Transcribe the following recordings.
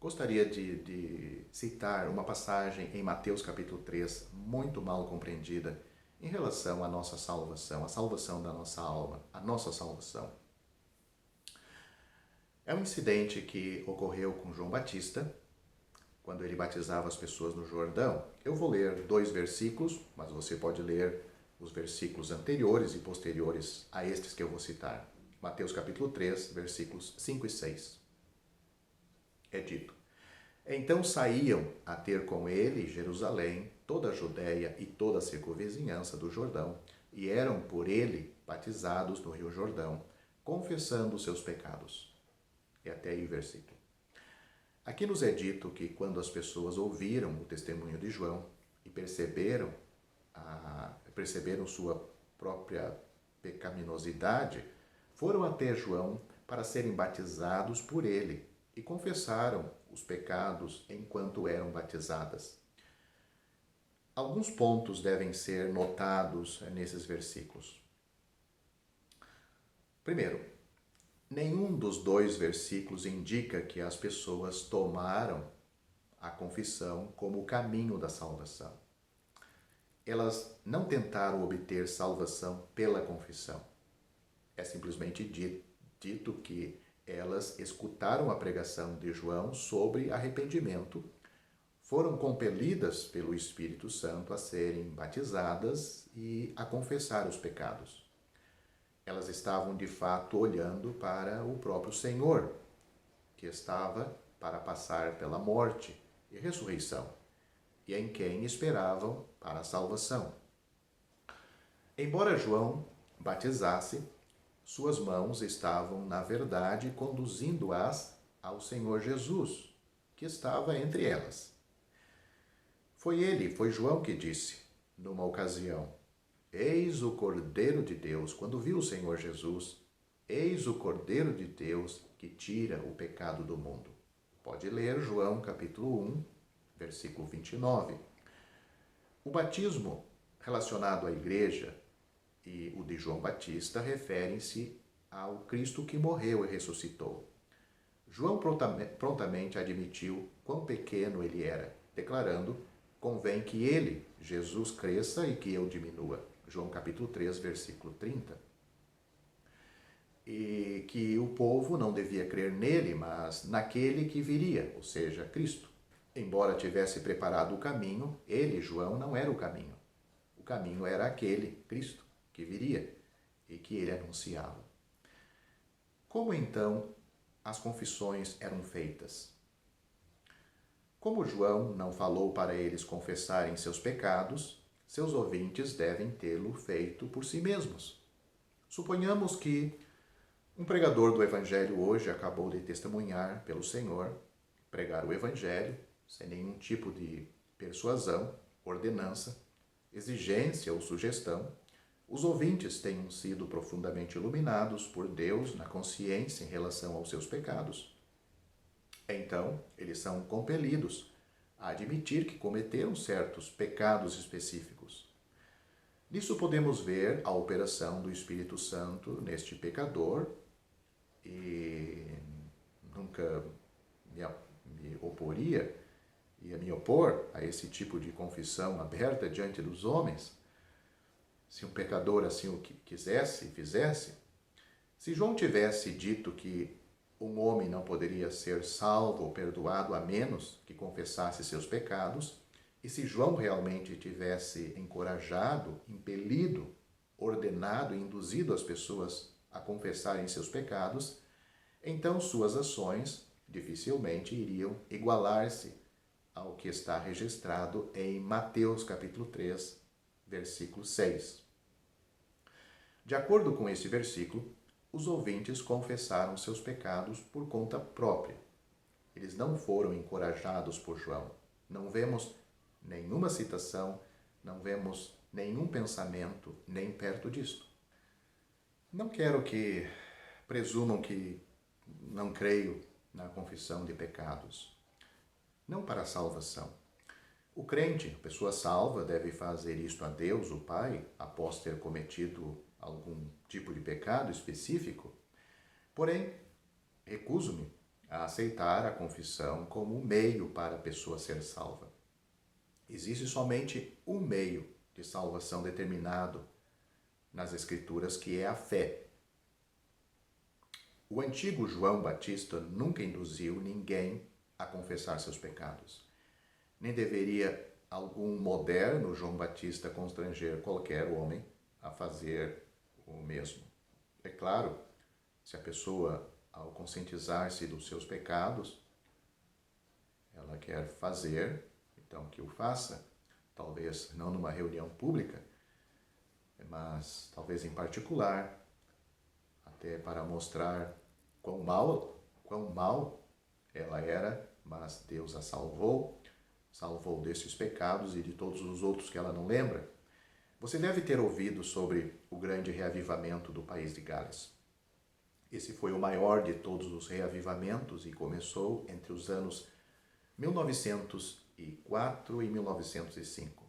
Gostaria de citar uma passagem em Mateus capítulo 3, muito mal compreendida, em relação à nossa salvação, a salvação da nossa alma, a nossa salvação. É um incidente que ocorreu com João Batista, quando ele batizava as pessoas no Jordão. Eu vou ler 2 versículos, mas você pode ler os versículos anteriores e posteriores a estes que eu vou citar. Mateus capítulo 3, versículos 5 e 6. É dito: Então saíam a ter com ele Jerusalém, toda a Judéia e toda a circunvizinhança do Jordão, e eram por ele batizados no rio Jordão, confessando os seus pecados. E até aí o versículo. Aqui nos é dito que quando as pessoas ouviram o testemunho de João e perceberam sua própria pecaminosidade, foram até João para serem batizados por ele e confessaram os pecados enquanto eram batizadas. Alguns pontos devem ser notados nesses versículos. Primeiro, nenhum dos 2 versículos indica que as pessoas tomaram a confissão como o caminho da salvação. Elas não tentaram obter salvação pela confissão. É simplesmente dito que elas escutaram a pregação de João sobre arrependimento, foram compelidas pelo Espírito Santo a serem batizadas e a confessar os pecados. Elas estavam de fato olhando para o próprio Senhor, que estava para passar pela morte e ressurreição, e em quem esperavam para a salvação. Embora João batizasse, suas mãos estavam, na verdade, conduzindo-as ao Senhor Jesus, que estava entre elas. Foi João que disse, numa ocasião: Eis o Cordeiro de Deus. Quando viu o Senhor Jesus, eis o Cordeiro de Deus que tira o pecado do mundo. Pode ler João capítulo 1, versículo 29. O batismo relacionado à igreja e o de João Batista referem-se ao Cristo que morreu e ressuscitou. João prontamente admitiu quão pequeno ele era, declarando: convém que ele, Jesus, cresça e que eu diminua. João capítulo 3, versículo 30. E que o povo não devia crer nele, mas naquele que viria, ou seja, Cristo. Embora tivesse preparado o caminho, ele, João, não era o caminho. O caminho era aquele, Cristo, que viria e que ele anunciava. Como então as confissões eram feitas? Como João não falou para eles confessarem seus pecados, seus ouvintes devem tê-lo feito por si mesmos. Suponhamos que um pregador do Evangelho hoje acabou de testemunhar pelo Senhor, pregar o Evangelho, sem nenhum tipo de persuasão, ordenança, exigência ou sugestão. Os ouvintes tenham sido profundamente iluminados por Deus na consciência em relação aos seus pecados. Então, eles são compelidos a admitir que cometeram certos pecados específicos. Nisso podemos ver a operação do Espírito Santo neste pecador e nunca me oporia, ia me opor a esse tipo de confissão aberta diante dos homens, se um pecador assim o que quisesse e fizesse. Se João tivesse dito que um homem não poderia ser salvo ou perdoado a menos que confessasse seus pecados, e se João realmente tivesse encorajado, impelido, ordenado e induzido as pessoas a confessarem seus pecados, então suas ações dificilmente iriam igualar-se ao que está registrado em Mateus capítulo 3, versículo 6. De acordo com esse versículo, os ouvintes confessaram seus pecados por conta própria. Eles não foram encorajados por João. Não vemos nenhuma citação, não vemos nenhum pensamento nem perto disto. Não quero que presumam que não creio na confissão de pecados. Não para a salvação. O crente, pessoa salva, deve fazer isto a Deus, o Pai, após ter cometido algum tipo de pecado específico. Porém, recuso-me a aceitar a confissão como um meio para a pessoa ser salva. Existe somente um meio de salvação determinado nas Escrituras, que é a fé. O antigo João Batista nunca induziu ninguém a confessar seus pecados. Nem deveria algum moderno João Batista constranger qualquer homem a fazer o mesmo. É claro, se a pessoa, ao conscientizar-se dos seus pecados, ela quer fazer, então que o faça. Talvez não numa reunião pública, mas talvez em particular, até para mostrar quão mal ela era, mas Deus a salvou desses pecados e de todos os outros que ela não lembra. Você deve ter ouvido sobre o grande reavivamento do país de Gales. Esse foi o maior de todos os reavivamentos e começou entre os anos 1904 e 1905.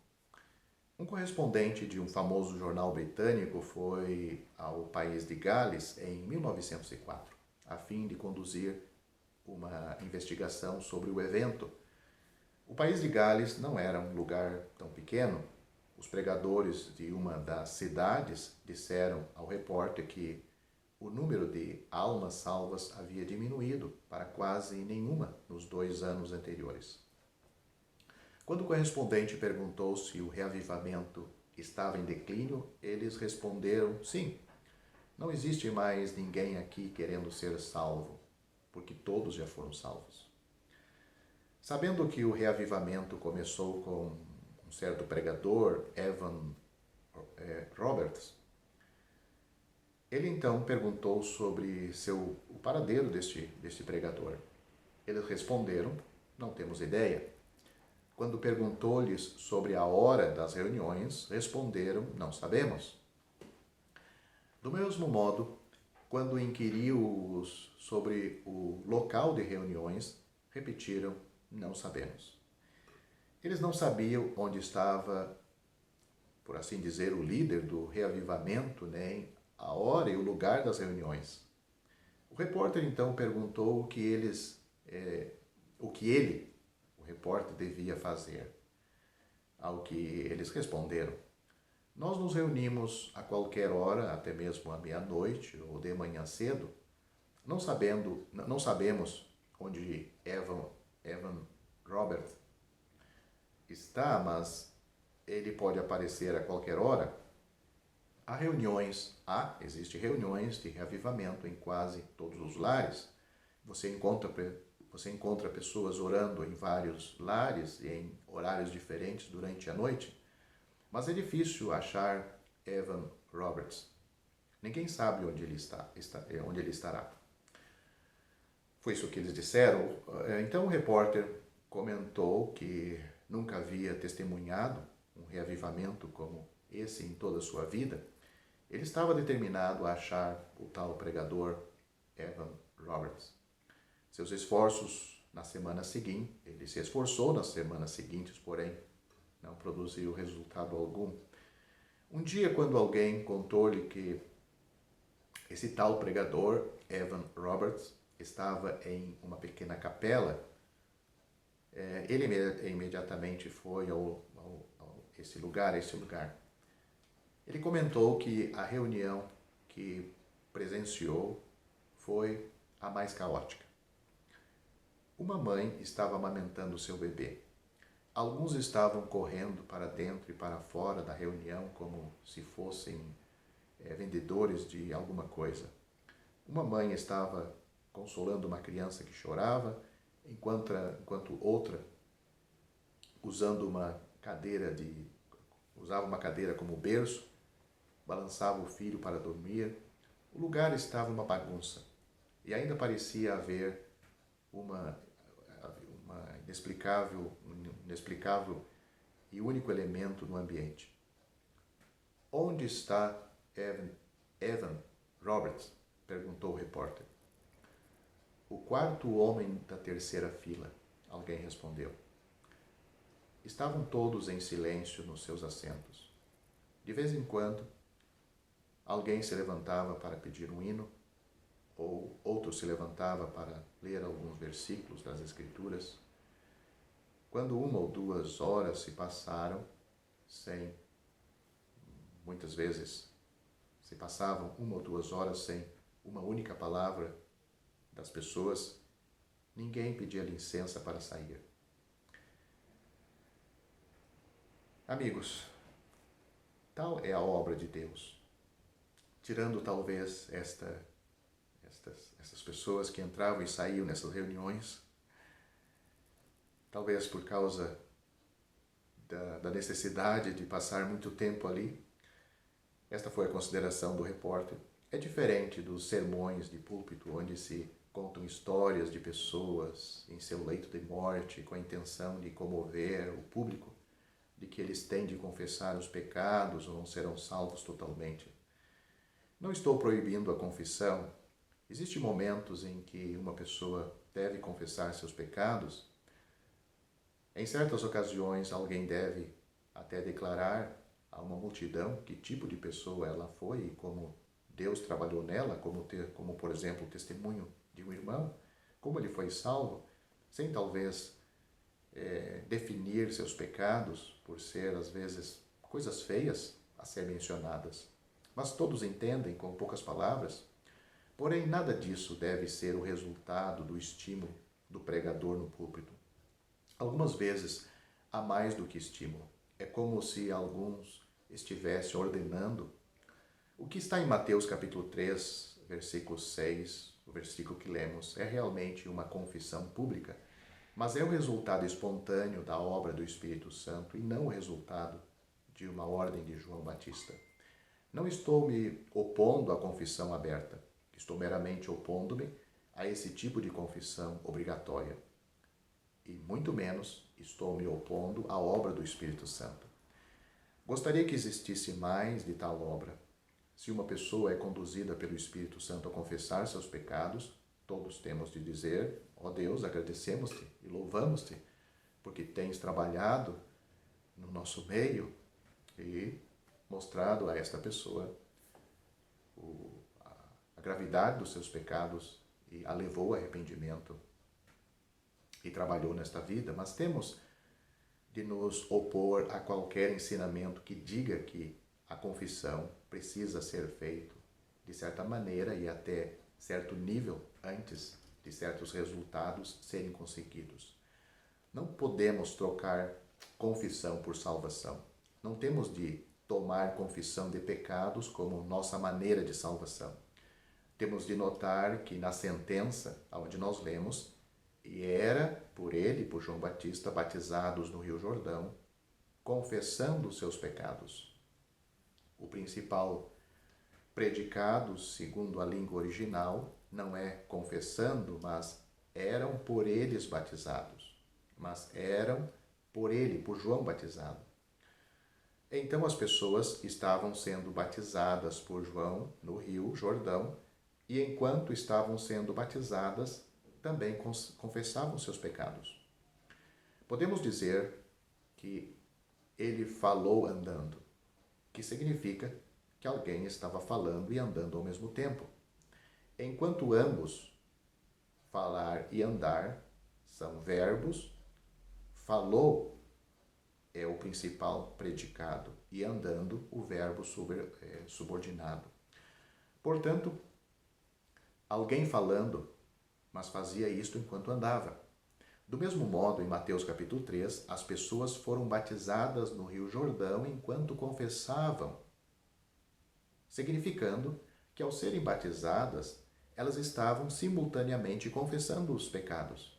Um correspondente de um famoso jornal britânico foi ao país de Gales em 1904, a fim de conduzir uma investigação sobre o evento. O país de Gales não era um lugar tão pequeno. Os pregadores de uma das cidades disseram ao repórter que o número de almas salvas havia diminuído para quase nenhuma nos 2 anos anteriores. Quando o correspondente perguntou se o reavivamento estava em declínio, eles responderam: sim, não existe mais ninguém aqui querendo ser salvo, porque todos já foram salvos. Sabendo que o reavivamento começou com um certo pregador, Evan Roberts, ele então perguntou sobre o paradeiro deste pregador. Eles responderam: não temos ideia. Quando perguntou-lhes sobre a hora das reuniões, responderam: não sabemos. Do mesmo modo, quando inquiriu-os sobre o local de reuniões, repetiram: não sabemos. Eles não sabiam onde estava, por assim dizer, o líder do reavivamento, nem a hora e o lugar das reuniões. O repórter então perguntou o que o repórter, devia fazer. Ao que eles responderam: nós nos reunimos a qualquer hora, até mesmo à meia-noite ou de manhã cedo. Não sabemos onde Evan Robert está, mas ele pode aparecer a qualquer hora. Existem reuniões de reavivamento em quase todos os lares. Você encontra pessoas orando em vários lares e em horários diferentes durante a noite. Mas é difícil achar Evan Roberts. Ninguém sabe onde ele estará. Foi isso que eles disseram. Então o repórter comentou que nunca havia testemunhado um reavivamento como esse em toda a sua vida. Ele estava determinado a achar o tal pregador Evan Roberts. Ele se esforçou nas semanas seguintes, porém não produziu resultado algum. Um dia, quando alguém contou-lhe que esse tal pregador, Evan Roberts, estava em uma pequena capela, ele imediatamente foi a esse lugar. Ele comentou que a reunião que presenciou foi a mais caótica. Uma mãe estava amamentando seu bebê. Alguns estavam correndo para dentro e para fora da reunião como se fossem vendedores de alguma coisa. Uma mãe estava consolando uma criança que chorava, enquanto outra, usava uma cadeira como berço, balançava o filho para dormir. O lugar estava uma bagunça e ainda parecia haver um inexplicável e único elemento no ambiente. Onde está Evan Roberts? Perguntou o repórter. O quarto homem da terceira fila, alguém respondeu. Estavam todos em silêncio nos seus assentos. De vez em quando, alguém se levantava para pedir um hino, ou outro se levantava para ler alguns versículos das Escrituras, quando 1 ou 2 horas se passaram sem, muitas vezes se passavam 1 ou 2 horas sem uma única palavra das pessoas, ninguém pedia licença para sair. Amigos, tal é a obra de Deus. Tirando talvez essas pessoas que entravam e saíam nessas reuniões, talvez por causa da necessidade de passar muito tempo ali, esta foi a consideração do repórter. É diferente dos sermões de púlpito, onde se contam histórias de pessoas em seu leito de morte com a intenção de comover o público, de que eles têm de confessar os pecados ou não serão salvos totalmente. Não estou proibindo a confissão. Existem momentos em que uma pessoa deve confessar seus pecados. Em certas ocasiões, alguém deve até declarar a uma multidão que tipo de pessoa ela foi e como Deus trabalhou nela, como por exemplo, o testemunho de um irmão, como ele foi salvo, sem talvez definir seus pecados, por ser, às vezes, coisas feias a ser mencionadas. Mas todos entendem, com poucas palavras. Porém, nada disso deve ser o resultado do estímulo do pregador no púlpito. Algumas vezes, há mais do que estímulo. É como se alguns estivessem ordenando. O que está em Mateus capítulo 3, versículo 6, o versículo que lemos, é realmente uma confissão pública, mas é o resultado espontâneo da obra do Espírito Santo e não o resultado de uma ordem de João Batista. Não estou me opondo à confissão aberta, estou meramente opondo-me a esse tipo de confissão obrigatória. E muito menos estou me opondo à obra do Espírito Santo. Gostaria que existisse mais de tal obra. Se uma pessoa é conduzida pelo Espírito Santo a confessar seus pecados, todos temos de dizer: ó Deus, agradecemos-te e louvamos-te, porque tens trabalhado no nosso meio e mostrado a esta pessoa a gravidade dos seus pecados e a levou ao arrependimento e trabalhou nesta vida. Mas temos de nos opor a qualquer ensinamento que diga que a confissão precisa ser feita de certa maneira e até certo nível antes de certos resultados serem conseguidos. Não podemos trocar confissão por salvação. Não temos de tomar confissão de pecados como nossa maneira de salvação. Temos de notar que na sentença, onde nós lemos, e era por ele, por João Batista, batizados no Rio Jordão, confessando os seus pecados. O principal predicado, segundo a língua original, não é confessando, mas eram por eles batizados. Mas eram por ele, por João batizado. Então as pessoas estavam sendo batizadas por João no Rio Jordão, e enquanto estavam sendo batizadas, também confessavam seus pecados. Podemos dizer que ele falou andando, que significa que alguém estava falando e andando ao mesmo tempo. Enquanto ambos, falar e andar, são verbos, falou é o principal predicado e andando o verbo subordinado. Portanto, alguém falando, mas fazia isto enquanto andava. Do mesmo modo, em Mateus capítulo 3, as pessoas foram batizadas no Rio Jordão enquanto confessavam, significando que ao serem batizadas, elas estavam simultaneamente confessando os pecados.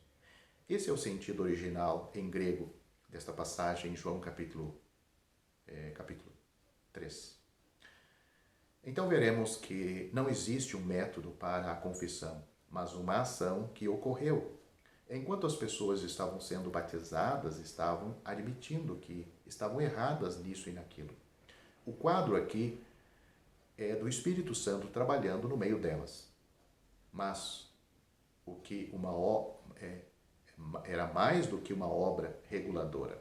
Esse é o sentido original em grego desta passagem em João capítulo 3. Então veremos que não existe um método para a confissão, mas uma ação que ocorreu. Enquanto as pessoas estavam sendo batizadas, estavam admitindo que estavam erradas nisso e naquilo. O quadro aqui é do Espírito Santo trabalhando no meio delas. Mas o que era mais do que uma obra reguladora.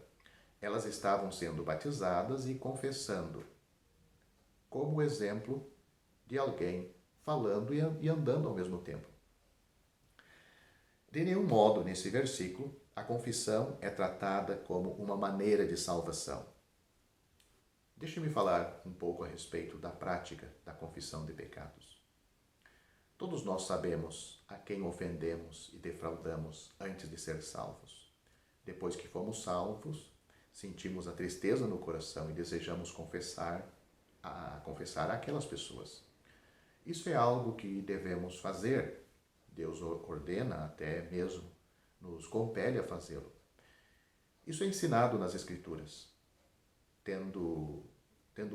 Elas estavam sendo batizadas e confessando, como exemplo de alguém falando e andando ao mesmo tempo. De nenhum modo, nesse versículo, a confissão é tratada como uma maneira de salvação. Deixe-me falar um pouco a respeito da prática da confissão de pecados. Todos nós sabemos a quem ofendemos e defraudamos antes de ser salvos. Depois que fomos salvos, sentimos a tristeza no coração e desejamos confessar aquelas pessoas. Isso é algo que devemos fazer. Deus ordena, até mesmo nos compele a fazê-lo. Isso é ensinado nas Escrituras. Tendo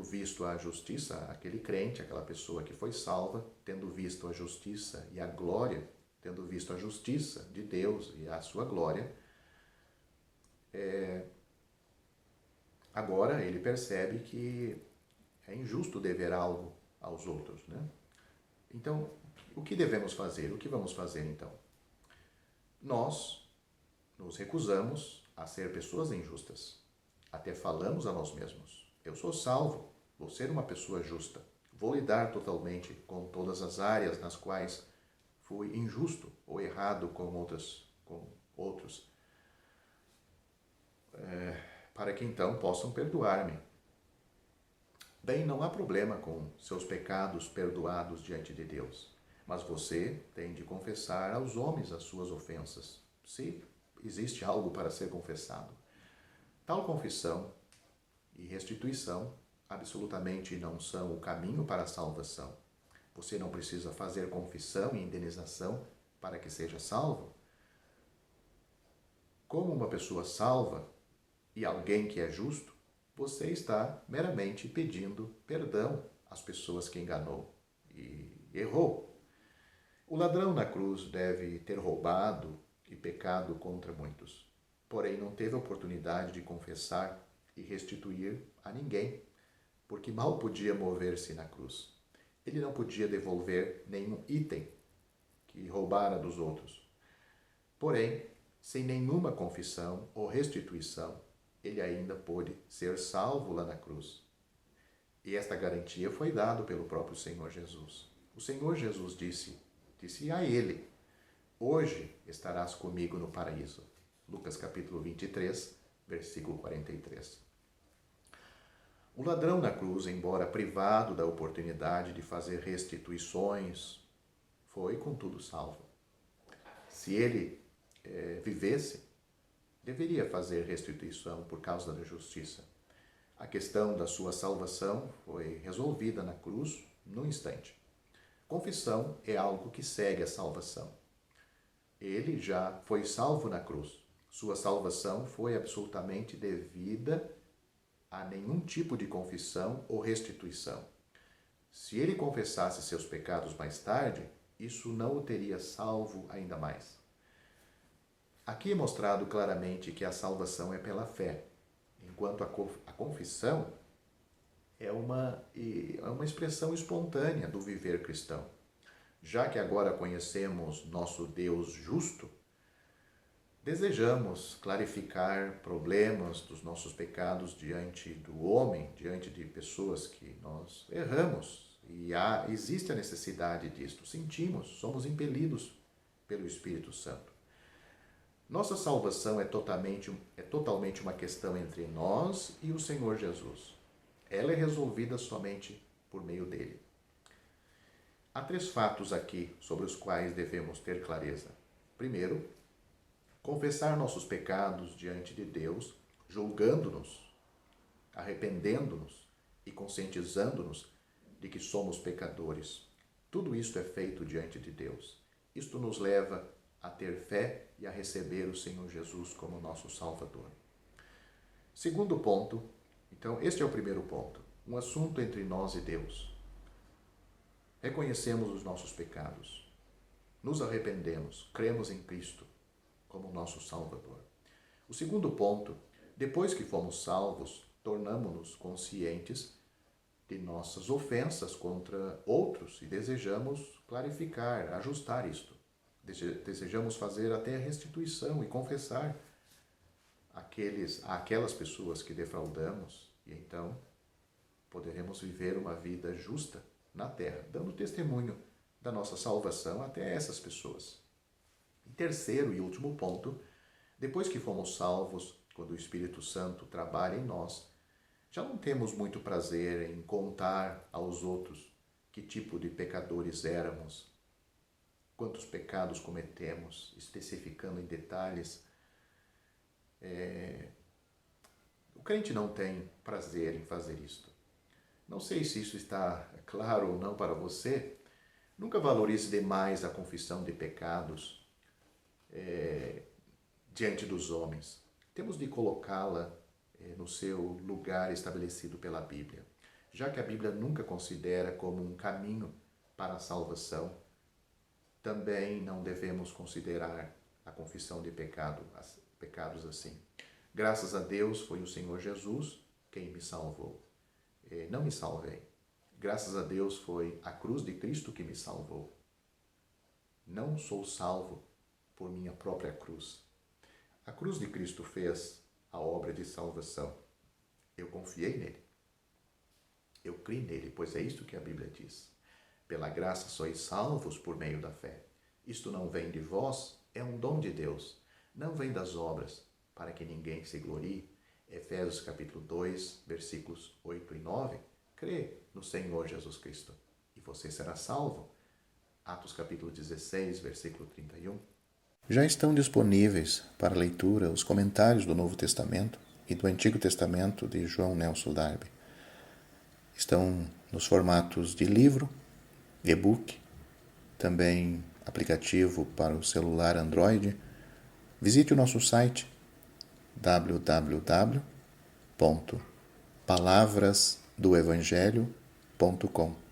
visto a justiça, aquele crente, aquela pessoa que foi salva, tendo visto a justiça e a glória, tendo visto a justiça de Deus e a sua glória, agora ele percebe que é injusto dever algo aos outros, né? Então, o que devemos fazer? O que vamos fazer então? Nós nos recusamos a ser pessoas injustas. Até falamos a nós mesmos: eu sou salvo, vou ser uma pessoa justa, vou lidar totalmente com todas as áreas nas quais fui injusto ou errado com outros, para que então possam perdoar-me. Bem, não há problema com seus pecados perdoados diante de Deus, mas você tem de confessar aos homens as suas ofensas, se existe algo para ser confessado. Tal confissão e restituição absolutamente não são o caminho para a salvação. Você não precisa fazer confissão e indenização para que seja salvo. Como uma pessoa salva e alguém que é justo, você está meramente pedindo perdão às pessoas que enganou e errou. O ladrão na cruz deve ter roubado e pecado contra muitos, porém não teve oportunidade de confessar e restituir a ninguém, porque mal podia mover-se na cruz. Ele não podia devolver nenhum item que roubara dos outros. Porém, sem nenhuma confissão ou restituição, ele ainda pôde ser salvo lá na cruz. E esta garantia foi dada pelo próprio Senhor Jesus. O Senhor Jesus disse a ele: hoje estarás comigo no paraíso. Lucas capítulo 23, versículo 43. O ladrão na cruz, embora privado da oportunidade de fazer restituições, foi contudo salvo. Se ele vivesse, deveria fazer restituição por causa da justiça. A questão da sua salvação foi resolvida na cruz num instante. Confissão é algo que segue a salvação. Ele já foi salvo na cruz. Sua salvação foi absolutamente devida a nenhum tipo de confissão ou restituição. Se ele confessasse seus pecados mais tarde, isso não o teria salvo ainda mais. Aqui é mostrado claramente que a salvação é pela fé, enquanto a confissão é uma expressão espontânea do viver cristão. Já que agora conhecemos nosso Deus justo, desejamos clarificar problemas dos nossos pecados diante do homem, diante de pessoas que nós erramos. E existe a necessidade disto. Sentimos, somos impelidos pelo Espírito Santo. Nossa salvação é totalmente uma questão entre nós e o Senhor Jesus. Ela é resolvida somente por meio dele. Há 3 fatos aqui sobre os quais devemos ter clareza. Primeiro, confessar nossos pecados diante de Deus, julgando-nos, arrependendo-nos e conscientizando-nos de que somos pecadores. Tudo isto é feito diante de Deus. Isto nos leva a ter fé e a receber o Senhor Jesus como nosso Salvador. Segundo ponto, então este é o primeiro ponto, um assunto entre nós e Deus. Reconhecemos os nossos pecados, nos arrependemos, cremos em Cristo como nosso Salvador. O segundo ponto, depois que fomos salvos, tornamo-nos conscientes de nossas ofensas contra outros e desejamos clarificar, ajustar isto. Desejamos fazer até a restituição e confessar aquelas pessoas que defraudamos, e então poderemos viver uma vida justa na terra, dando testemunho da nossa salvação até essas pessoas. E terceiro e último ponto, depois que fomos salvos, quando o Espírito Santo trabalha em nós, já não temos muito prazer em contar aos outros que tipo de pecadores éramos, quantos pecados cometemos, especificando em detalhes. O crente não tem prazer em fazer isto. Não sei se isso está claro ou não para você. Nunca valorize demais a confissão de pecados diante dos homens. Temos de colocá-la no seu lugar estabelecido pela Bíblia, já que a Bíblia nunca considera como um caminho para a salvação. Também não devemos considerar a confissão de pecados assim. Graças a Deus foi o Senhor Jesus quem me salvou. Não me salvei. Graças a Deus foi a cruz de Cristo que me salvou. Não sou salvo por minha própria cruz. A cruz de Cristo fez a obra de salvação. Eu confiei nele. Eu criei nele, pois é isto que a Bíblia diz. Pela graça sois salvos por meio da fé. Isto não vem de vós, é um dom de Deus. Não vem das obras, para que ninguém se glorie. Efésios capítulo 2, versículos 8 e 9. Crê no Senhor Jesus Cristo e você será salvo. Atos capítulo 16, versículo 31. Já estão disponíveis para leitura os comentários do Novo Testamento e do Antigo Testamento de João Nelson Darby. Estão nos formatos de livro, e-book, também aplicativo para o celular Android. Visite o nosso site www.palavrasdoevangelho.com.